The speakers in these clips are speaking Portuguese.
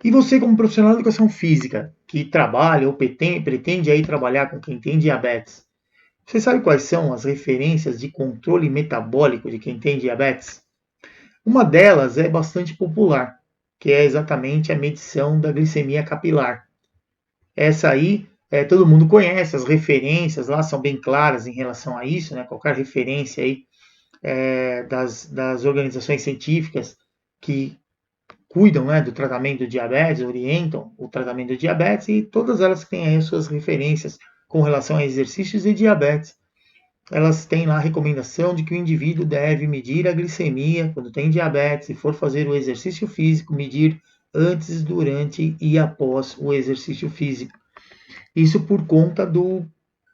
E você, como profissional de educação física, que trabalha ou pretende aí trabalhar com quem tem diabetes, você sabe quais são as referências de controle metabólico de quem tem diabetes? Uma delas é bastante popular, que é exatamente a medição da glicemia capilar. Essa aí todo mundo conhece, as referências lá são bem claras em relação a isso, né? Qualquer referência aí das organizações científicas que cuidam, né, do tratamento do diabetes, orientam o tratamento do diabetes, e todas elas têm aí as suas referências com relação a exercícios e diabetes. Elas têm lá a recomendação de que o indivíduo deve medir a glicemia quando tem diabetes e for fazer o exercício físico, medir antes, durante e após o exercício físico. Isso por conta do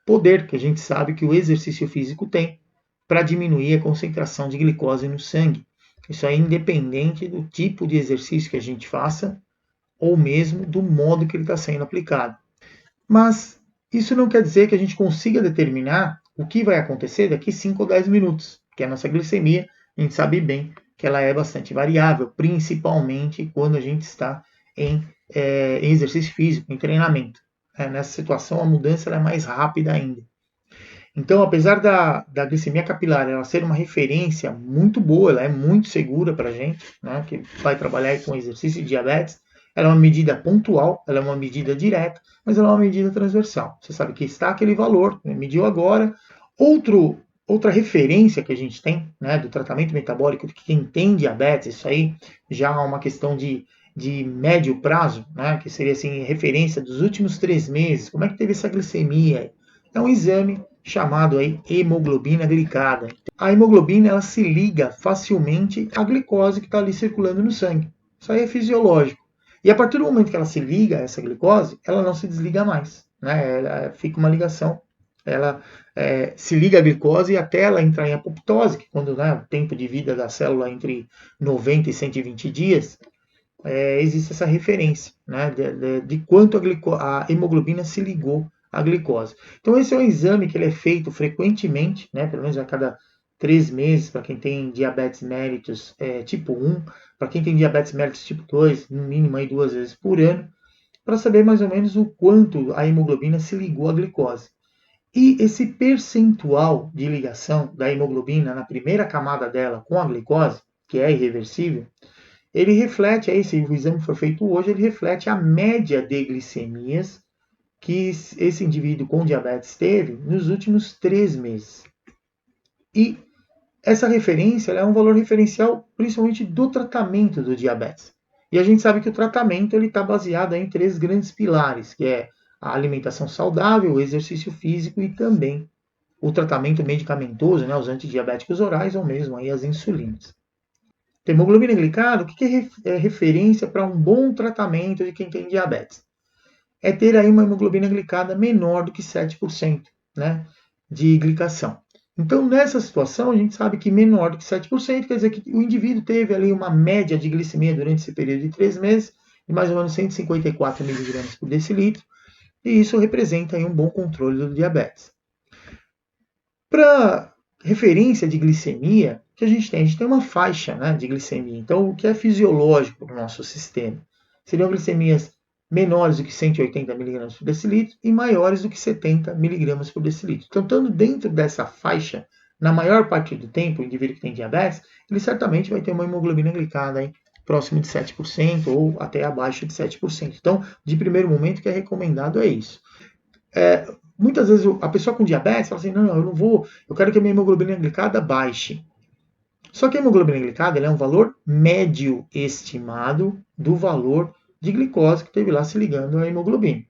poder que a gente sabe que o exercício físico tem para diminuir a concentração de glicose no sangue. Isso é independente do tipo de exercício que a gente faça ou mesmo do modo que ele está sendo aplicado. Mas isso não quer dizer que a gente consiga determinar o que vai acontecer daqui 5 ou 10 minutos, porque a nossa glicemia, a gente sabe bem que ela é bastante variável, principalmente quando a gente está em exercício físico, em treinamento. Nessa situação, a mudança é mais rápida ainda. Então, apesar da glicemia capilar ela ser uma referência muito boa, ela é muito segura para a gente, né, que vai trabalhar com exercício de diabetes, ela é uma medida pontual, ela é uma medida direta, mas ela é uma medida transversal. Você sabe que está aquele valor, mediu agora. Outra referência que a gente tem, né, do tratamento metabólico de quem tem diabetes, isso aí já é uma questão de médio prazo, né, que seria assim, referência dos últimos 3 meses, como é que teve essa glicemia? É um exame chamado aí hemoglobina glicada. A hemoglobina ela se liga facilmente à glicose que está ali circulando no sangue. Isso aí é fisiológico. E a partir do momento que ela se liga a essa glicose, ela não se desliga mais. Né? Ela fica uma ligação. Ela se liga à glicose até ela entrar em apoptose, que quando o tempo de vida da célula é entre 90 e 120 dias, existe essa referência, né, de quanto a hemoglobina se ligou à glicose. Então esse é um exame que ele é feito frequentemente, né, pelo menos a cada 3 meses, para quem tem diabetes mellitus tipo 1, para quem tem diabetes mellitus tipo 2, no mínimo aí 2 vezes por ano, para saber mais ou menos o quanto a hemoglobina se ligou à glicose. E esse percentual de ligação da hemoglobina na primeira camada dela com a glicose, que é irreversível, ele reflete, aí, se o exame for feito hoje, ele reflete a média de glicemias que esse indivíduo com diabetes teve nos últimos 3 meses. E essa referência é um valor referencial principalmente do tratamento do diabetes. E a gente sabe que o tratamento está baseado em 3 grandes pilares, que é a alimentação saudável, o exercício físico e também o tratamento medicamentoso, né, os antidiabéticos orais ou mesmo aí as insulinas. Hemoglobina glicada, o que é referência para um bom tratamento de quem tem diabetes? É ter aí uma hemoglobina glicada menor do que 7%, né, de glicação. Então, nessa situação, a gente sabe que menor do que 7% quer dizer que o indivíduo teve ali uma média de glicemia durante esse período de 3 meses de mais ou menos 154 miligramas por decilitro, e isso representa aí um bom controle do diabetes. Para referência de glicemia, que a gente tem uma faixa, né, de glicemia. Então, o que é fisiológico para o nosso sistema? Seriam glicemias menores do que 180 mg por decilitro e maiores do que 70 mg por decilitro. Então, estando dentro dessa faixa, na maior parte do tempo, o indivíduo que tem diabetes, ele certamente vai ter uma hemoglobina glicada aí, próximo de 7% ou até abaixo de 7%. Então, de primeiro momento, o que é recomendado é isso. Muitas vezes a pessoa com diabetes fala assim, não, eu não vou, eu quero que a minha hemoglobina glicada baixe. Só que a hemoglobina glicada é um valor médio estimado do valor de glicose que teve lá se ligando à hemoglobina.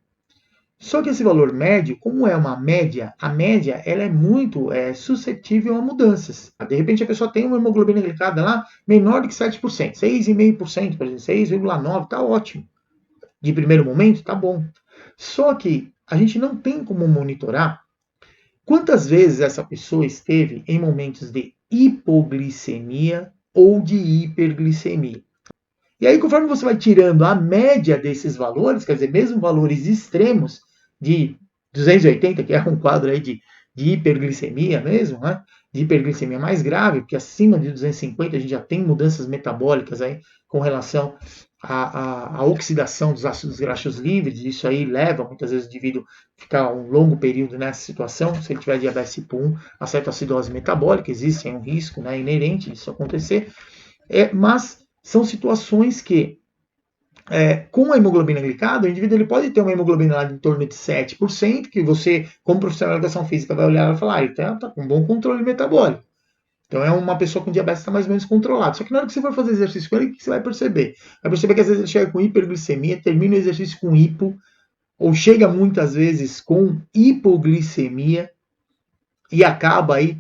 Só que esse valor médio, como é uma média, a média ela é muito suscetível a mudanças. De repente a pessoa tem uma hemoglobina glicada lá menor do que 7%, 6,5%, por exemplo, 6,9%, está ótimo. De primeiro momento, está bom. Só que a gente não tem como monitorar quantas vezes essa pessoa esteve em momentos de hipoglicemia ou de hiperglicemia. E aí, conforme você vai tirando a média desses valores, quer dizer, mesmo valores extremos de 280, que é um quadro aí de hiperglicemia mesmo, né? De hiperglicemia mais grave, porque acima de 250 a gente já tem mudanças metabólicas aí com relação a oxidação dos ácidos graxos livres, isso aí leva muitas vezes o indivíduo a ficar um longo período nessa situação. Se ele tiver diabetes tipo 1, a cetoacidose metabólica, existe um risco, né, inerente disso acontecer, mas são situações que, com a hemoglobina glicada, o indivíduo ele pode ter uma hemoglobina lá em torno de 7%, que você, como profissional de educação física, vai olhar e falar, ele está com um bom controle metabólico. Então é uma pessoa com diabetes que está mais ou menos controlado. Só que na hora que você for fazer exercício com ele, o que você vai perceber? Vai perceber que às vezes ele chega com hiperglicemia, termina o exercício com hipo, ou chega muitas vezes com hipoglicemia e acaba aí,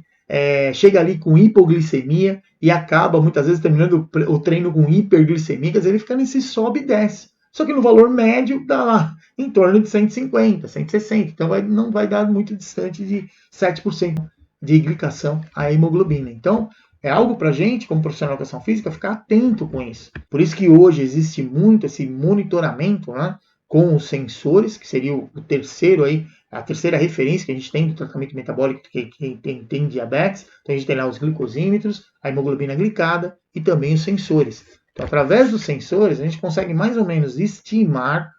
chega ali com hipoglicemia e acaba muitas vezes terminando o treino com hiperglicemia, quer dizer, ele fica nesse sobe e desce. Só que no valor médio dá lá em torno de 150, 160, então não vai dar muito distante de 7% de glicação à hemoglobina. Então, é algo para a gente, como profissional de educação física, ficar atento com isso. Por isso que hoje existe muito esse monitoramento, né, com os sensores, que seria o terceiro aí, a terceira referência que a gente tem do tratamento metabólico de quem tem diabetes. Então, a gente tem lá os glicosímetros, a hemoglobina glicada e também os sensores. Então, através dos sensores, a gente consegue mais ou menos estimar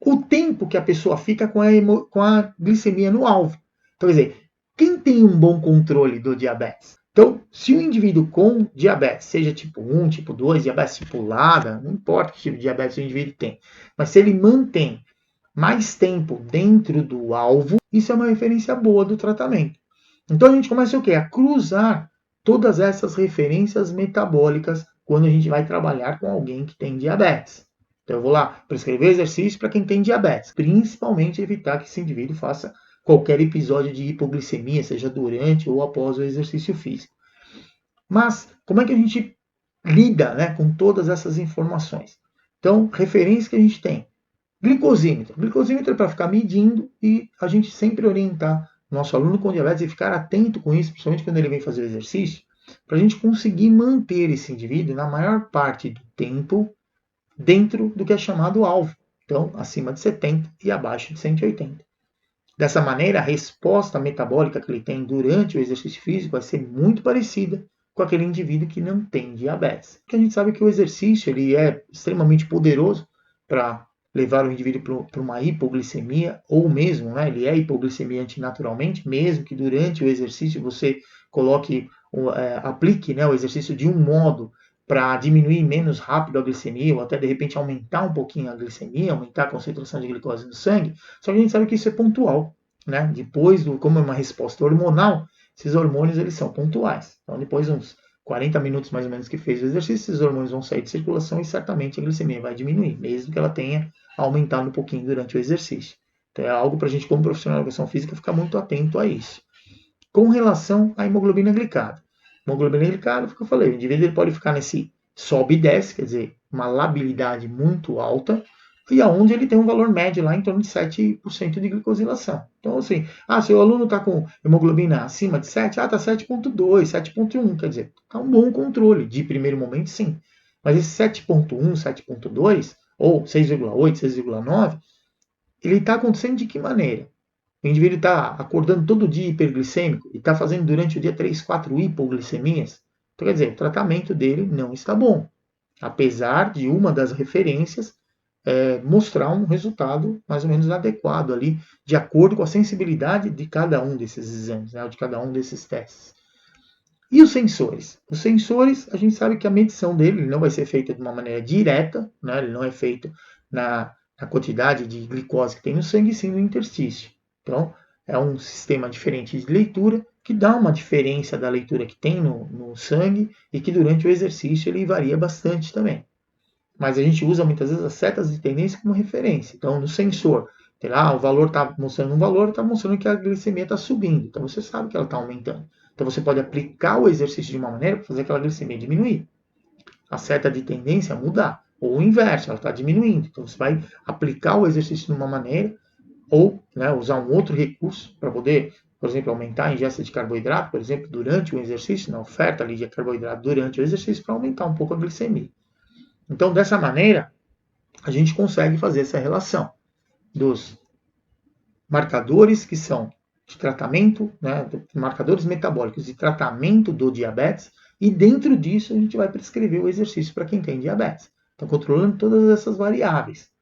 o tempo que a pessoa fica com a glicemia no alvo. Então, quer dizer, quem tem um bom controle do diabetes? Então, se o indivíduo com diabetes, seja tipo 1, tipo 2, diabetes tipulada, não importa que tipo de diabetes o indivíduo tem, mas se ele mantém mais tempo dentro do alvo, isso é uma referência boa do tratamento. Então a gente começa o quê? A cruzar todas essas referências metabólicas quando a gente vai trabalhar com alguém que tem diabetes. Então eu vou lá prescrever exercício para quem tem diabetes, principalmente evitar que esse indivíduo faça qualquer episódio de hipoglicemia, seja durante ou após o exercício físico. Mas como é que a gente lida, né, com todas essas informações? Então, referências que a gente tem. Glicosímetro. Glicosímetro é para ficar medindo e a gente sempre orientar o nosso aluno com diabetes e ficar atento com isso, principalmente quando ele vem fazer o exercício, para a gente conseguir manter esse indivíduo na maior parte do tempo dentro do que é chamado alvo. Então, acima de 70 e abaixo de 180. Dessa maneira, a resposta metabólica que ele tem durante o exercício físico vai ser muito parecida com aquele indivíduo que não tem diabetes. Porque a gente sabe que o exercício ele é extremamente poderoso para levar o indivíduo para uma hipoglicemia, ou mesmo, né, ele é hipoglicemiante naturalmente, mesmo que durante o exercício você aplique, né, o exercício de um modo para diminuir menos rápido a glicemia, ou até de repente aumentar um pouquinho a glicemia, aumentar a concentração de glicose no sangue, só que a gente sabe que isso é pontual, né? Depois, como é uma resposta hormonal, esses hormônios eles são pontuais. Então, depois de uns 40 minutos mais ou menos que fez o exercício, esses hormônios vão sair de circulação e certamente a glicemia vai diminuir, mesmo que ela tenha aumentado um pouquinho durante o exercício. Então, é algo para a gente, como profissional de educação física, ficar muito atento a isso. Com relação à hemoglobina glicada. Hemoglobina glicada, foi o que eu falei, o indivíduo ele pode ficar nesse sobe e desce, quer dizer, uma labilidade muito alta, e aonde ele tem um valor médio lá em torno de 7% de glicosilação. Então, assim, se o aluno está com hemoglobina acima de 7, está 7,2, 7,1, quer dizer, está um bom controle, de primeiro momento, sim. Mas esse 7,1, 7,2, ou 6,8, 6,9, ele está acontecendo de que maneira? O indivíduo está acordando todo dia hiperglicêmico e está fazendo durante o dia 3, 4 hipoglicemias. Então, quer dizer, o tratamento dele não está bom. Apesar de uma das referências mostrar um resultado mais ou menos adequado ali, de acordo com a sensibilidade de cada um desses exames, né, de cada um desses testes. E os sensores? Os sensores, a gente sabe que a medição dele não vai ser feita de uma maneira direta, né, ele não é feito na quantidade de glicose que tem no sangue, sim no interstício. Então, é um sistema diferente de leitura que dá uma diferença da leitura que tem no sangue e que durante o exercício ele varia bastante também. Mas a gente usa muitas vezes as setas de tendência como referência. Então, no sensor, tem lá, o valor está mostrando um valor, está mostrando que a glicemia está subindo. Então, você sabe que ela está aumentando. Então, você pode aplicar o exercício de uma maneira para fazer aquela glicemia diminuir. A seta de tendência mudar. Ou o inverso, ela está diminuindo. Então, você vai aplicar o exercício de uma maneira ou, né, usar um outro recurso para poder, por exemplo, aumentar a ingesta de carboidrato, por exemplo, durante o exercício, na oferta ali de carboidrato durante o exercício, para aumentar um pouco a glicemia. Então, dessa maneira, a gente consegue fazer essa relação dos marcadores que são de tratamento, né, marcadores metabólicos de tratamento do diabetes, e dentro disso a gente vai prescrever o exercício para quem tem diabetes. Está controlando todas essas variáveis.